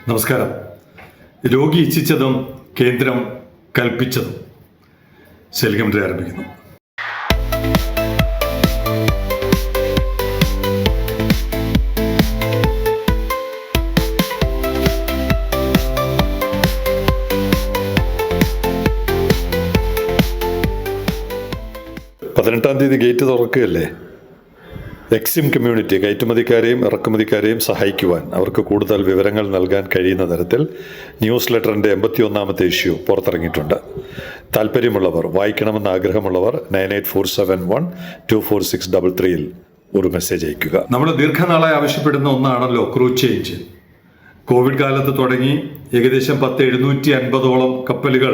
നമസ്കാരം. രോഗി ഇച്ഛിച്ചതും കേന്ദ്രം കൽപ്പിച്ചതും സെൽകമന്ററി ആരംഭിക്കുന്നു. പതിനെട്ടാം തീയതി ഗേറ്റ് തുറക്കുകയല്ലേ. എക്സിം കമ്മ്യൂണിറ്റി കയറ്റുമതിക്കാരെയും ഇറക്കുമതിക്കാരെയും സഹായിക്കുവാൻ, അവർക്ക് കൂടുതൽ വിവരങ്ങൾ നൽകാൻ കഴിയുന്ന തരത്തിൽ ന്യൂസ് ലെറ്ററിൻ്റെ 81ാമത്തെ ഇഷ്യൂ പുറത്തിറങ്ങിയിട്ടുണ്ട്. താല്പര്യമുള്ളവർ, വായിക്കണമെന്ന് ആഗ്രഹമുള്ളവർ 9847124633 ഒരു മെസ്സേജ് അയയ്ക്കുക. നമ്മൾ ദീർഘനാളായി ആവശ്യപ്പെടുന്ന ഒന്നാണല്ലോ ക്രൂ ചേഞ്ച്. കോവിഡ് കാലത്ത് തുടങ്ങി ഏകദേശം 750ഓളം കപ്പലുകൾ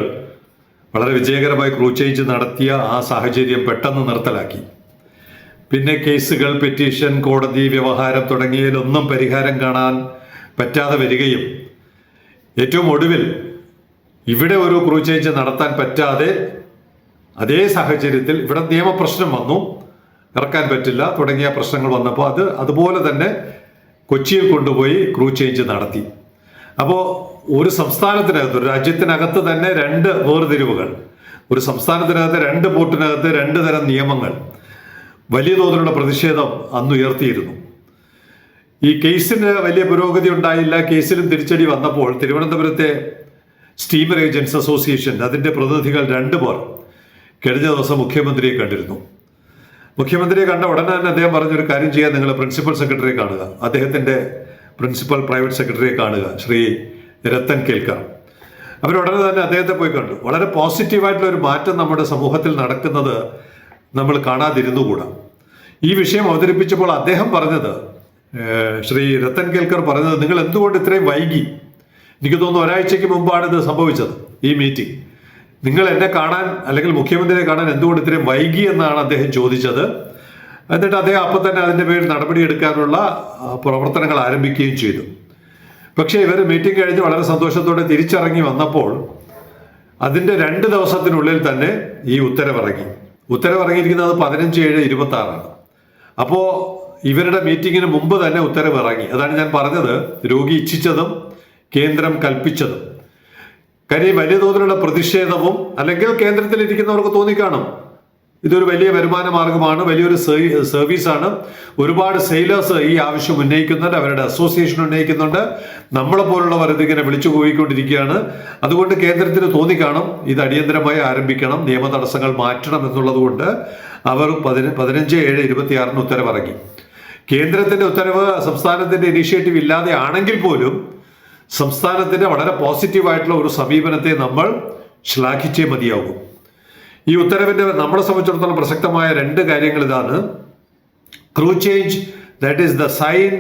വളരെ വിജയകരമായി ക്രൂ ചേഞ്ച് നടത്തിയ ആ സാഹചര്യം പെട്ടെന്ന് നിർത്തലാക്കി. പിന്നെ കേസുകൾ, പെറ്റീഷൻ, കോടതി വ്യവഹാരം തുടങ്ങിയതിലൊന്നും പരിഹാരം കാണാൻ പറ്റാതെ വരികയും ഏറ്റവും ഒടുവിൽ ഇവിടെ ഒരു ക്രൂ ചേഞ്ച് നടത്താൻ പറ്റാതെ അതേ സാഹചര്യത്തിൽ ഇവിടെ നിയമപ്രശ്നം വന്നു, ഇറക്കാൻ പറ്റില്ല തുടങ്ങിയ പ്രശ്നങ്ങൾ വന്നപ്പോൾ അതുപോലെ തന്നെ കൊച്ചിയിൽ കൊണ്ടുപോയി ക്രൂ ചേഞ്ച് നടത്തി. അപ്പോൾ ഒരു സംസ്ഥാനത്തിനകത്ത്, ഒരു രാജ്യത്തിനകത്ത് തന്നെ രണ്ട് വേർതിരിവുകൾ, ഒരു സംസ്ഥാനത്തിനകത്ത് രണ്ട് പോർട്ടിനകത്ത് രണ്ട് തരം നിയമങ്ങൾ, വലിയ തോതിലുള്ള പ്രതിഷേധം അന്ന് ഉയർത്തിയിരുന്നു. ഈ കേസിന് വലിയ പുരോഗതി ഉണ്ടായില്ല. കേസിലും തിരിച്ചടി വന്നപ്പോൾ തിരുവനന്തപുരത്തെ സ്റ്റീമർ ഏജൻറ്റ്സ് അസോസിയേഷൻ, അതിൻ്റെ പ്രതിനിധികൾ 2 പേർ കഴിഞ്ഞ ദിവസം മുഖ്യമന്ത്രിയെ കണ്ടിരുന്നു. മുഖ്യമന്ത്രിയെ കണ്ട ഉടനെ തന്നെ അദ്ദേഹം പറഞ്ഞൊരു കാര്യം ചെയ്യാൻ, നിങ്ങൾ പ്രിൻസിപ്പൽ സെക്രട്ടറിയെ കാണുക, അദ്ദേഹത്തിൻ്റെ പ്രിൻസിപ്പൽ പ്രൈവറ്റ് സെക്രട്ടറിയെ കാണുക, ശ്രീ രത്തൻ കേൽക്കർ. അവരുടനെ തന്നെ അദ്ദേഹത്തെ പോയി കണ്ടു. വളരെ പോസിറ്റീവായിട്ടുള്ള ഒരു മാറ്റം നമ്മുടെ സമൂഹത്തിൽ നടക്കുന്നത് നമ്മൾ കാണാതിരുന്നുകൂടാ. ഈ വിഷയം അവതരിപ്പിച്ചപ്പോൾ അദ്ദേഹം പറഞ്ഞത്, ശ്രീ രത്തൻ കേൽക്കർ പറഞ്ഞത്, നിങ്ങൾ എന്തുകൊണ്ട് ഇത്രയും വൈകി? എനിക്ക് തോന്നുന്നു ഒരാഴ്ചയ്ക്ക് മുമ്പാണ് ഇത് സംഭവിച്ചത്, ഈ മീറ്റിംഗ്. നിങ്ങൾ എന്നെ കാണാൻ അല്ലെങ്കിൽ മുഖ്യമന്ത്രിയെ കാണാൻ എന്തുകൊണ്ട് ഇത്രയും വൈകി എന്നാണ് അദ്ദേഹം ചോദിച്ചത്. എന്നിട്ട് അദ്ദേഹം അപ്പം തന്നെ അതിൻ്റെ പേരിൽ നടപടിയെടുക്കാനുള്ള പ്രവർത്തനങ്ങൾ ആരംഭിക്കുകയും ചെയ്തു. പക്ഷേ ഇവർ മീറ്റിംഗ് കഴിഞ്ഞ് വളരെ സന്തോഷത്തോടെ തിരിച്ചിറങ്ങി വന്നപ്പോൾ അതിൻ്റെ 2 ദിവസത്തിനുള്ളിൽ തന്നെ ഈ ഉത്തരവിറങ്ങിയിരിക്കുന്നത് 15/7/26. അപ്പോൾ ഇവരുടെ മീറ്റിങ്ങിന് മുമ്പ് തന്നെ ഉത്തരവ് ഇറങ്ങി. അതാണ് ഞാൻ പറഞ്ഞത്, രോഗി ഇച്ഛിച്ചതും കേന്ദ്രം കൽപ്പിച്ചതും. കാര്യം വലിയ തോതിലുള്ള പ്രതിഷേധവും, അല്ലെങ്കിൽ കേന്ദ്രത്തിലിരിക്കുന്നവർക്ക് തോന്നിക്കാണും ഇതൊരു വലിയ വരുമാന മാർഗമാണ്, വലിയൊരു സർവീസാണ്. ഒരുപാട് സെയിലേഴ്സ് ഈ ആവശ്യം ഉന്നയിക്കുന്നുണ്ട്, അവരുടെ അസോസിയേഷൻ ഉന്നയിക്കുന്നുണ്ട്. നമ്മളെപ്പോലുള്ളവർ ഇതിങ്ങനെ വിളിച്ചു പോയിക്കൊണ്ടിരിക്കുകയാണ്. അതുകൊണ്ട് കേന്ദ്രത്തിന് തോന്നിക്കാണും ഇത് അടിയന്തരമായി ആരംഭിക്കണം, നിയമ തടസ്സങ്ങൾ മാറ്റണം എന്നുള്ളത് കൊണ്ട് അവർ 15/7/26 ഉത്തരവിറങ്ങി. കേന്ദ്രത്തിന്റെ ഉത്തരവ് സംസ്ഥാനത്തിന്റെ ഇനീഷ്യേറ്റീവ് ഇല്ലാതെ ആണെങ്കിൽ പോലും സംസ്ഥാനത്തിന്റെ വളരെ പോസിറ്റീവായിട്ടുള്ള ഒരു സമീപനത്തെ നമ്മൾ ശ്ലാഘിച്ചേ മതിയാകും. ഈ ഉത്തരവിന്റെ നമ്മളെ സംബന്ധിച്ചിടത്തോളം പ്രസക്തമായ 2 കാര്യങ്ങൾ ഇതാണ്. Crew change, that is the sign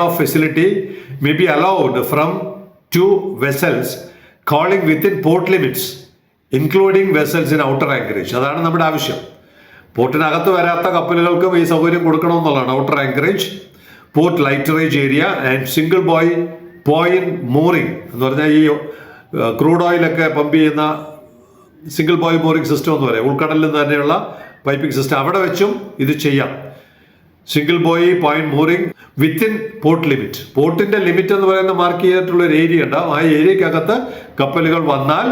off facility may be allowed from 2 vessels calling within port limits including vessels in outer anchorage. അതാണ് നമ്മുടെ ആവശ്യം. പോർട്ടിനകത്ത് വരാത്ത കപ്പലുകൾക്കും ഈ സൗകര്യം കൊടുക്കണമെന്നുള്ളതാണ്. Outer anchorage, port lighterage area and single point mooring എന്ന് പറഞ്ഞാൽ ഈ ക്രൂഡ് ഓയിലൊക്കെ പമ്പ് ചെയ്യുന്ന സിംഗിൾ ബോയ് മോറിംഗ് സിസ്റ്റം എന്ന് പറയാം. ഉൾക്കടലിൽ തന്നെയുള്ള പൈപ്പിംഗ് സിസ്റ്റം, അവിടെ വെച്ചും ഇത് ചെയ്യാം. Single boy point mooring within port limit. പോർട്ടിന്റെ ലിമിറ്റ് എന്ന് പറയുന്ന മാർക്ക് ചെയ്തിട്ടുള്ള ഒരു ഏരിയ ഉണ്ടാവും. ആ ഏരിയക്കകത്ത് കപ്പലുകൾ വന്നാൽ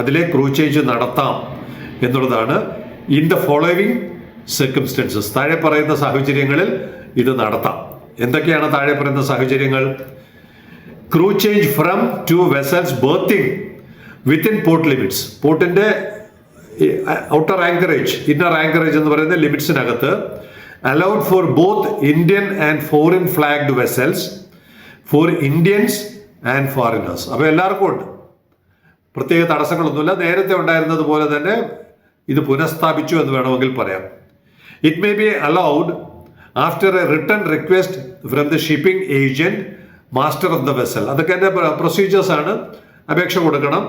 അതിലെ ക്രൂ ചേഞ്ച് നടത്താം എന്നുള്ളതാണ്. ഇൻ ദ ഫോളോവിങ് സർക്കംസ്റ്റൻസസ്, താഴെ പറയുന്ന സാഹചര്യങ്ങളിൽ ഇത് നടത്താം. എന്തൊക്കെയാണ് താഴെ പറയുന്ന സാഹചര്യങ്ങൾ? Crew change from 2 vessels berthing within port limits. പോർട്ടിന്റെ ഔട്ടർ ആങ്കറേജ്, ഇന്നർ ആങ്കറേജ് എന്ന് പറയുന്ന ലിമിറ്റ്സിനകത്ത് allowed for both Indian and foreign flagged vessels, for Indians and foreigners. അപ്പോൾ എല്ലാവർക്കും ഉണ്ട്, പ്രത്യേക തടസ്സങ്ങളൊന്നുമില്ല. നേരത്തെ ഉണ്ടായിരുന്നത് പോലെ തന്നെ ഇത് പുനഃസ്ഥാപിച്ചു എന്ന് വേണമെങ്കിൽ പറയാം. It may be allowed after A written request from the shipping agent, master of the vessel. അതൊക്കെ എൻ്റെ പ്രൊസീജിയേഴ്സ് ആണ്. അപേക്ഷ കൊടുക്കണം.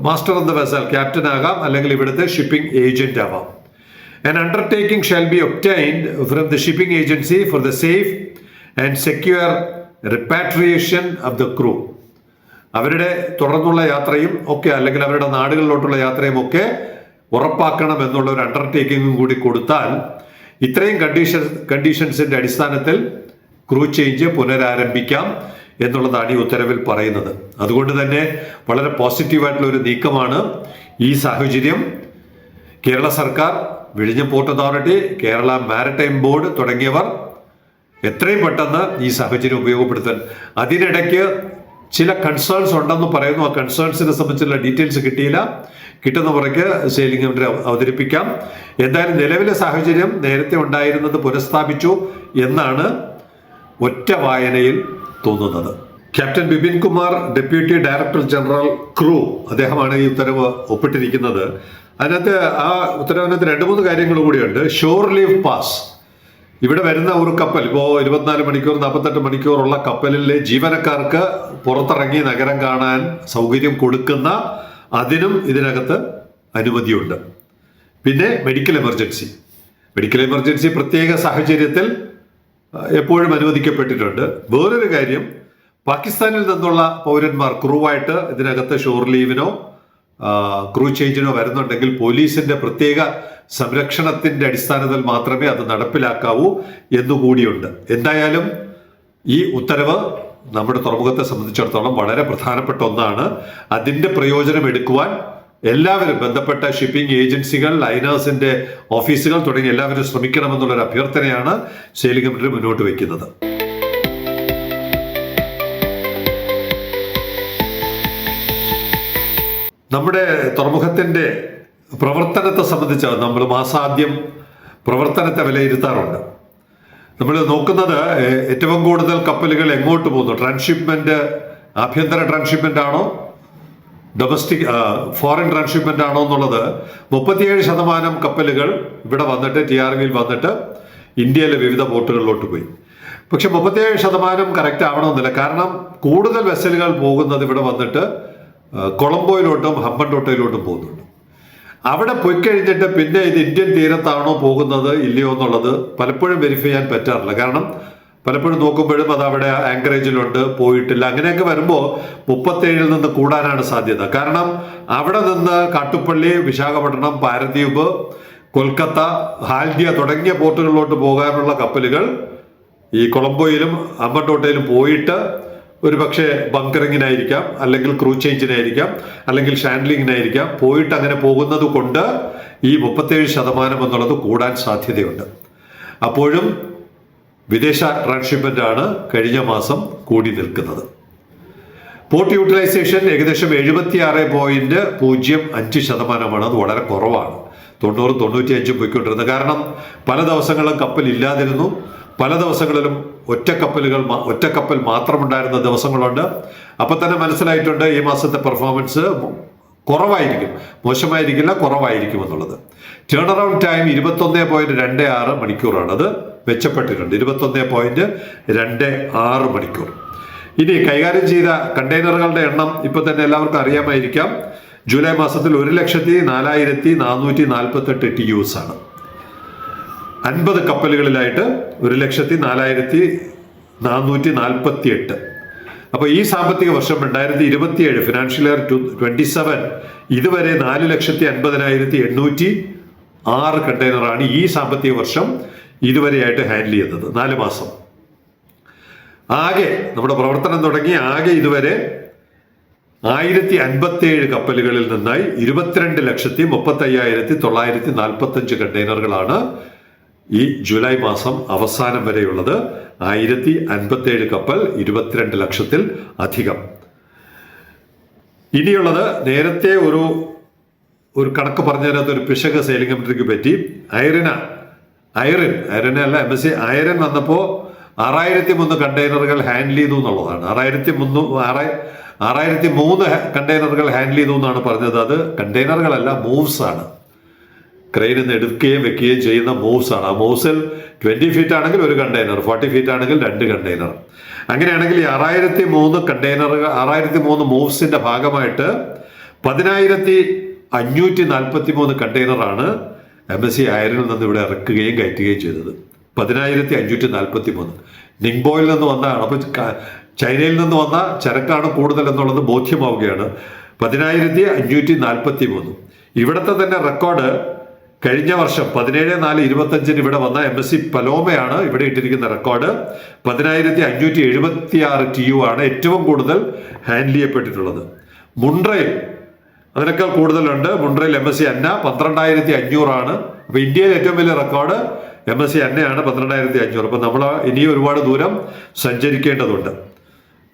Master of the vessel captain ആകാം, അല്ലെങ്കിൽ ഇവിടുത്തെ ഷിപ്പിംഗ് ഏജന്റ് ആവാം. An undertaking shall be obtained from the shipping agency for the safe and secure repatriation of the crew. അവരുടെ തുടർന്നുള്ള യാത്രയും ഒക്കെ, അല്ലെങ്കിൽ അവരുടെ നാടുകളിലോട്ടുള്ള യാത്രയും ഒക്കെ ഉറപ്പാക്കണം എന്നുള്ള ഒരു അണ്ടർടേക്കിങ്ങും കൂടി കൊടുത്താൽ ഇത്രയും കണ്ടീഷൻസിന്റെ അടിസ്ഥാനത്തിൽ ക്രൂ ചേഞ്ച് പുനരാരംഭിക്കാം എന്നുള്ളതാണ് ഈ ഉത്തരവിൽ പറയുന്നത്. അതുകൊണ്ട് തന്നെ വളരെ പോസിറ്റീവായിട്ടുള്ള ഒരു നീക്കമാണ്. ഈ സാഹചര്യം കേരള സർക്കാർ, വിഴിഞ്ഞം port authority, Kerala maritime board തുടങ്ങിയവർ എത്രയും പെട്ടെന്ന് ഈ സാഹചര്യം ഉപയോഗപ്പെടുത്താൻ. അതിനിടയ്ക്ക് ചില കൺസേൺസ് ഉണ്ടെന്ന് പറയുന്നു. ആ കൺസേൺസിനെ സംബന്ധിച്ചുള്ള ഡീറ്റെയിൽസ് കിട്ടിയില്ല. കിട്ടുന്ന മുറയ്ക്ക് സെയിലിംഗ് കമ്മിറ്റി അവതരിപ്പിക്കാം. എന്തായാലും നിലവിലെ സാഹചര്യം നേരത്തെ ഉണ്ടായിരുന്നത് പുനഃസ്ഥാപിച്ചു എന്നാണ് ഒറ്റ വായനയിൽ തോന്നുന്നത്. Captain Bipin Kumar, deputy director general crew, അദ്ദേഹമാണ് ഈ ഉത്തരവ് ഒപ്പിട്ടിരിക്കുന്നത്. അതിനകത്ത് ആ ഉത്തരവിനകത്ത് 2-3 കാര്യങ്ങൾ കൂടിയുണ്ട്. ഷോർ ലീവ് പാസ്, ഇവിടെ വരുന്ന ഒരു കപ്പൽ, ഇപ്പോൾ 24 മണിക്കൂർ 48 മണിക്കൂറുള്ള കപ്പലിലെ ജീവനക്കാർക്ക് പുറത്തിറങ്ങി നഗരം കാണാൻ സൗകര്യം കൊടുക്കുന്ന അതിനും ഇതിനകത്ത് അനുമതിയുണ്ട്. പിന്നെ മെഡിക്കൽ എമർജൻസി പ്രത്യേക സാഹചര്യത്തിൽ എപ്പോഴും അനുവദിക്കപ്പെട്ടിട്ടുണ്ട്. വേറൊരു കാര്യം, പാകിസ്ഥാനിൽ നിന്നുള്ള പൗരന്മാർ ക്രൂവായിട്ട് ഇതിനകത്ത് ഷോർ ലീവിനോ ക്രൂ ചേഞ്ചിനോ വരുന്നുണ്ടെങ്കിൽ പോലീസിന്റെ പ്രത്യേക സംരക്ഷണത്തിന്റെ അടിസ്ഥാനത്തിൽ മാത്രമേ അത് നടപ്പിലാക്കാവൂ എന്നുകൂടിയുണ്ട്. എന്തായാലും ഈ ഉത്തരവ് നമ്മുടെ തുറമുഖത്തെ സംബന്ധിച്ചിടത്തോളം വളരെ പ്രധാനപ്പെട്ട ഒന്നാണ്. അതിന്റെ പ്രയോജനം എടുക്കുവാൻ എല്ലാവരും, ബന്ധപ്പെട്ട ഷിപ്പിംഗ് ഏജൻസികൾ, ലൈനേഴ്സിന്റെ ഓഫീസുകൾ തുടങ്ങി എല്ലാവരും ശ്രമിക്കണമെന്നുള്ളൊരു അഭ്യർത്ഥനയാണ് സെയിലിംഗ് കമ്മിറ്റി മുന്നോട്ട് വയ്ക്കുന്നത്. നമ്മുടെ തുറമുഖത്തിന്റെ പ്രവർത്തനത്തെ സംബന്ധിച്ച് നമ്മൾ മാസാദ്യം പ്രവർത്തനത്തെ വിലയിരുത്താറുണ്ട്. നമ്മൾ നോക്കുന്നത് ഏറ്റവും കൂടുതൽ കപ്പലുകൾ എങ്ങോട്ട് പോകുന്നു, ട്രാൻസ്ഷിപ്മെന്റ്, ആഭ്യന്തര ട്രാൻസ്ഷിപ്മെന്റ് ആണോ, ഡൊമസ്റ്റിക് ഫോറിൻ ട്രാൻസ്ഷിപ്മെന്റ് ആണോ എന്നുള്ളത്. 37% കപ്പലുകൾ ഇവിടെ വന്നിട്ട് TRVയിൽ വന്നിട്ട് ഇന്ത്യയിലെ വിവിധ പോർട്ടുകളിലോട്ട് പോയി. പക്ഷെ 37% കറക്റ്റ് ആവണമെന്നില്ല. കാരണം കൂടുതൽ വെസലുകൾ പോകുന്നത് ഇവിടെ വന്നിട്ട് കൊളംബോയിലോട്ടും ഹമ്പൻടോട്ടയിലോട്ടും പോകുന്നുണ്ട്. അവിടെ പോയി കഴിഞ്ഞിട്ട് പിന്നെ ഇത് ഇന്ത്യൻ തീരത്താണോ പോകുന്നത് ഇല്ലയോ എന്നുള്ളത് പലപ്പോഴും വെരിഫൈ ചെയ്യാൻ പറ്റാറില്ല. കാരണം പലപ്പോഴും നോക്കുമ്പോഴും അത് അവിടെ ആങ്കറേജിലുണ്ട്, പോയിട്ടില്ല. അങ്ങനെയൊക്കെ വരുമ്പോൾ 37 നിന്ന് കൂടാനാണ് സാധ്യത. കാരണം അവിടെ നിന്ന് കാട്ടുപള്ളി, വിശാഖപട്ടണം, പാരദ്വീപ്, കൊൽക്കത്ത, ഹാൽഡിയ തുടങ്ങിയ പോർട്ടുകളിലോട്ട് പോകാനുള്ള കപ്പലുകൾ ഈ കൊളംബോയിലും ഹമ്പൻടോട്ടയിലും പോയിട്ട് ഒരു പക്ഷേ ബങ്കറിങ്ങിനായിരിക്കാം, അല്ലെങ്കിൽ ക്രൂ ചേഞ്ചിനായിരിക്കാം, അല്ലെങ്കിൽ ഷാൻഡ്ലിങ്ങിനായിരിക്കാം പോയിട്ട് അങ്ങനെ പോകുന്നത് കൊണ്ട് ഈ 37% എന്നുള്ളത് കൂടാൻ സാധ്യതയുണ്ട്. അപ്പോഴും വിദേശ ട്രാൻസ്ഷിപ്മെന്റ് ആണ് കഴിഞ്ഞ മാസം കൂടി നിൽക്കുന്നത്. പോർട്ട് യൂട്ടിലൈസേഷൻ ഏകദേശം 76.05%. അത് വളരെ കുറവാണ്. 90-95 പോയിക്കൊണ്ടിരുന്നത്. കാരണം പല ദിവസങ്ങളും കപ്പൽ ഇല്ലാതിരുന്നു, പല ദിവസങ്ങളിലും ഒറ്റക്കപ്പൽ മാത്രമുണ്ടായിരുന്ന ദിവസങ്ങളുണ്ട്. അപ്പൊ തന്നെ മനസ്സിലായിട്ടുണ്ട് ഈ മാസത്തെ പെർഫോമൻസ് കുറവായിരിക്കും, മോശമായിരിക്കില്ല, കുറവായിരിക്കും എന്നുള്ളത്. ടേൺ അറൗണ്ട് ടൈം 21.26 മണിക്കൂറാണ്. അത് മെച്ചപ്പെട്ടിട്ടുണ്ട്, 21.26 മണിക്കൂർ. ഇനി കൈകാര്യം ചെയ്ത കണ്ടെയ്നറുകളുടെ എണ്ണം ഇപ്പൊ തന്നെ എല്ലാവർക്കും അറിയാമായിരിക്കാം. ജൂലൈ മാസത്തിൽ 1,04,448 TEUs ആണ്. 50 കപ്പലുകളിലായിട്ട് 1,04,448. അപ്പൊ ഈ സാമ്പത്തിക വർഷം 2027 ഫിനാൻഷ്യൽ ഇയർ 27 ഇതുവരെ 4,50,806 കണ്ടെയ്നറാണ് ഈ സാമ്പത്തിക വർഷം ഇതുവരെയായിട്ട് ഹാൻഡിൽ ചെയ്തത്. 4 മാസം ആകെ നമ്മുടെ പ്രവർത്തനം തുടങ്ങി ആകെ ഇതുവരെ 1057 കപ്പലുകളിൽ നിന്നായി 22,35,945 കണ്ടെയ്നറുകളാണ് ഈ ജൂലൈ മാസം അവസാനം വരെയുള്ളത്. 1057 കപ്പൽ, 22 ലക്ഷത്തിൽ അധികം. ഇനിയുള്ളത് നേരത്തെ ഒരു കണക്ക് പറഞ്ഞതിനകത്ത് ഒരു പിശക് സെയിലിംഗ് കമ്മിറ്റിക്ക് പറ്റി. ഐറിൻ അല്ല MSC ഐറിൻ വന്നപ്പോൾ 6003 കണ്ടെയ്നറുകൾ ഹാൻഡിൽ ചെയ്തു എന്നുള്ളതാണ്. 6003 കണ്ടെയ്നറുകൾ ഹാൻഡിൽ ചെയ്തു എന്നാണ് പറഞ്ഞത്. അത് കണ്ടെയ്നറുകളല്ല, മൂവ്സ് ആണ്. ക്രെയിനിൽ നിന്ന് എടുക്കുകയും വെക്കുകയും ചെയ്യുന്ന മൂവ്സ് ആണ്. ആ മൂവ്സിൽ 20 ഫീറ്റ് ആണെങ്കിൽ ഒരു കണ്ടെയ്നർ, 40 ഫീറ്റ് ആണെങ്കിൽ 2 കണ്ടെയ്നർ. അങ്ങനെയാണെങ്കിൽ ഈ 6003 മൂവ്സിന്റെ ഭാഗമായിട്ട് 10,543 കണ്ടെയ്നറാണ് MSC ഐറിനിൽ നിന്ന് ഇവിടെ ഇറക്കുകയും കയറ്റുകയും ചെയ്തത്. 10,543 നിങ്ബോയിൽ നിന്ന് വന്നതാണ്. അപ്പൊ ചൈനയിൽ നിന്ന് വന്ന ചരക്കാണ് കൂടുതൽ എന്നുള്ളത് ബോധ്യമാവുകയാണ്. 10,543. ഇവിടുത്തെ തന്നെ റെക്കോർഡ് കഴിഞ്ഞ വർഷം 17/4/25 ഇവിടെ വന്ന MSC പലോമയാണ് ഇവിടെ ഇട്ടിരിക്കുന്ന റെക്കോർഡ്. 10,576 TU ആണ് ഏറ്റവും കൂടുതൽ ഹാൻഡിൽ ചെയ്യപ്പെട്ടിട്ടുള്ളത്. മുണ്ട്രയിൽ അതിനേക്കാൾ കൂടുതലുണ്ട്. മുണ്ട്രയിൽ MSC അന്ന 12,500 ആണ്. അപ്പോൾ ഇന്ത്യയിലെ ഏറ്റവും വലിയ റെക്കോർഡ് MSC അന്നയാണ് 12,500. അപ്പോൾ നമ്മൾ ഇനിയും ഒരുപാട് ദൂരം സഞ്ചരിക്കേണ്ടതുണ്ട്.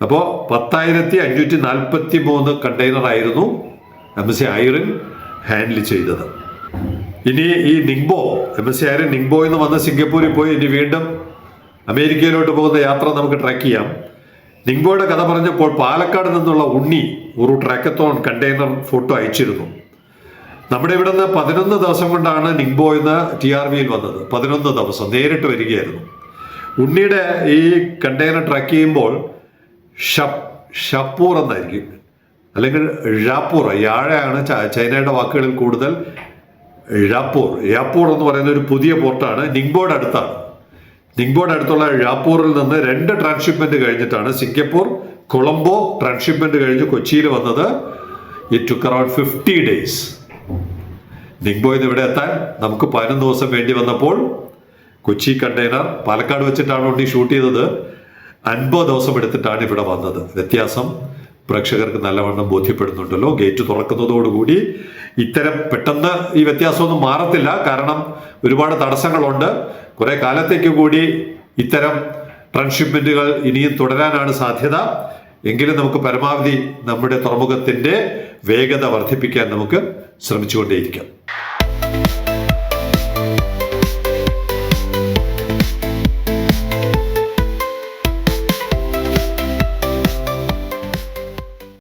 അപ്പോൾ 10,543 കണ്ടെയ്നർ ആയിരുന്നു MSC ഐറിൻ ഹാൻഡിൽ ചെയ്തത്. ഇനി ഈ നിങ്ബോ MSC ഐറിൻ നിങ്ബോയിൽ നിന്ന് വന്ന് സിംഗപ്പൂരിൽ പോയി ഇനി വീണ്ടും അമേരിക്കയിലോട്ട് പോകുന്ന യാത്ര നമുക്ക് ട്രാക്ക് ചെയ്യാം. നിങ്ബോയുടെ കഥ പറഞ്ഞപ്പോൾ പാലക്കാട് നിന്നുള്ള ഉണ്ണി ഒരു ട്രാക്കത്തോൺ കണ്ടെയ്നർ ഫോട്ടോ അയച്ചിരുന്നു. നമ്മുടെ ഇവിടെ നിന്ന് 11 ദിവസം കൊണ്ടാണ് നിങ്ബോയിൽ നിന്ന് TRVയിൽ വന്നത്. 11 ദിവസം നേരിട്ട് വരികയായിരുന്നു. ഉണ്ണിയുടെ ഈ കണ്ടെയ്നർ ട്രാക്ക് ചെയ്യുമ്പോൾ ഷപ്പൂർ എന്നായിരിക്കും, അല്ലെങ്കിൽ ഴാപ്പൂർ. യാഴയാണ് ചൈനയുടെ വാക്കുകളിൽ കൂടുതൽ. യാപ്പൂർ എന്ന് പറയുന്ന ഒരു പുതിയ പോർട്ടാണ്. നിങ്ബോയുടെ അടുത്താണ്. നിങ്ബോയുടെ അടുത്തുള്ള ഴാപ്പൂറിൽ നിന്ന് 2 ട്രാൻസ്ഷിപ്മെന്റ് കഴിഞ്ഞിട്ടാണ് സിംഗപ്പൂർ കൊളംബോ ട്രാൻസ്ഷിപ്മെന്റ് കഴിഞ്ഞ് കൊച്ചിയിൽ വന്നത്. It took around 50 days. നിങ്ബോയിൽ നിന്ന് ഇവിടെ എത്താൻ നമുക്ക് 11 ദിവസം വേണ്ടി വന്നപ്പോൾ കൊച്ചി കണ്ടെയ്നർ പാലക്കാട് വെച്ചിട്ടാണ് ഉണ്ണി ഷൂട്ട് ചെയ്തത്. 50 ദിവസം എടുത്തിട്ടാണ് ഇവിടെ വന്നത്. വ്യത്യാസം പ്രേക്ഷകർക്ക് നല്ലവണ്ണം ബോധ്യപ്പെടുന്നുണ്ടല്ലോ. ഗേറ്റ് തുറക്കുന്നതോടുകൂടി ഇത്തരം പെട്ടെന്ന് ഈ വ്യത്യാസമൊന്നും മാറത്തില്ല. കാരണം ഒരുപാട് തടസ്സങ്ങളുണ്ട്. കുറെ കാലത്തേക്ക് കൂടി ഇത്തരം ട്രാൻസ്ഷിപ്മെന്റുകൾ ഇനിയും തുടരാനാണ് സാധ്യത. എങ്കിലും നമുക്ക് പരമാവധി നമ്മുടെ തുറമുഖത്തിന്റെ വേഗത വർദ്ധിപ്പിക്കാൻ നമുക്ക് ശ്രമിച്ചുകൊണ്ടേയിരിക്കാം.